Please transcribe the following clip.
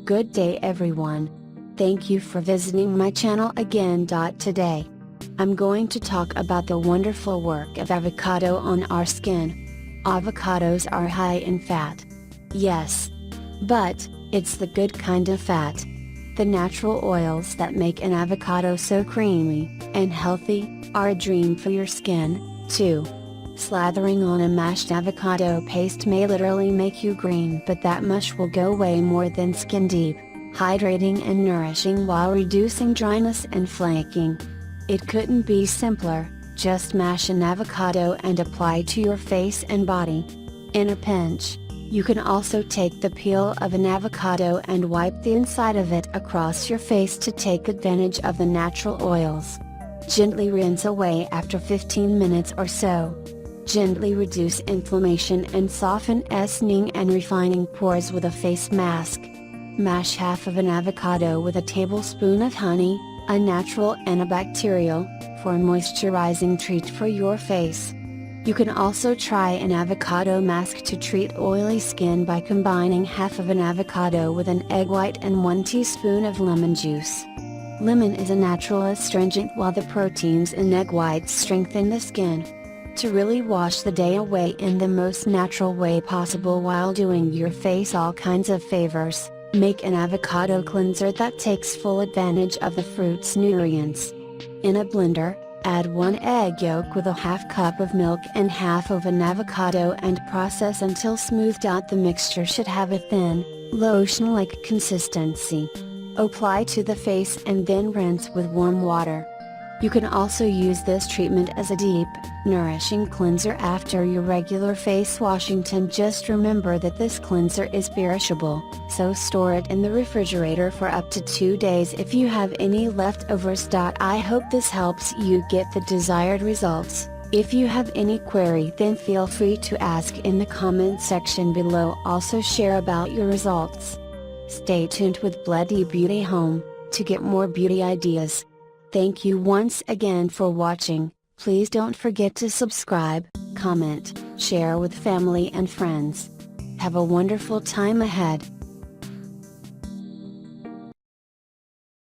Good day everyone. Thank you for visiting my channel again. Today, I'm going to talk about the wonderful work of avocado on our skin. Avocados are high in fat. Yes. But, it's the good kind of fat. The natural oils that make an avocado so creamy and healthy are a dream for your skin, too. Slathering on a mashed avocado paste may literally make you green, but that mush will go way more than skin deep, hydrating and nourishing while reducing dryness and flaking. It couldn't be simpler. Just mash an avocado and apply to your face and body. In a pinch. You can also take the peel of an avocado and wipe the inside of it across your face to take advantage of the natural oils. Gently rinse away after 15 minutes or so. Gently reduce inflammation and soften essening and refining pores with a face mask. Mash half of an avocado with a tablespoon of honey, a natural antibacterial, for a moisturizing treat for your face. You can also try an avocado mask to treat oily skin by combining half of an avocado with an egg white and 1 teaspoon of lemon juice. Lemon is a natural astringent while the proteins in egg whites strengthen the skin. To really wash the day away in the most natural way possible while doing your face all kinds of favors, make an avocado cleanser that takes full advantage of the fruit's nutrients. In a blender, add 1 egg yolk with a half cup of milk and half of an avocado and process until smoothed out. The mixture should have a thin, lotion-like consistency. Apply to the face and then rinse with warm water. You can also use this treatment as a deep, nourishing cleanser after your regular face washing. Just remember that this cleanser is perishable, so store it in the refrigerator for up to 2 days if you have any leftovers. I hope this helps you get the desired results. If you have any query, then feel free to ask in the comment section below. Also share about your results. Stay tuned with Bloody Beauty Home to get more beauty ideas. Thank you once again for watching. Please don't forget to subscribe, comment, share with family and friends. Have a wonderful time ahead.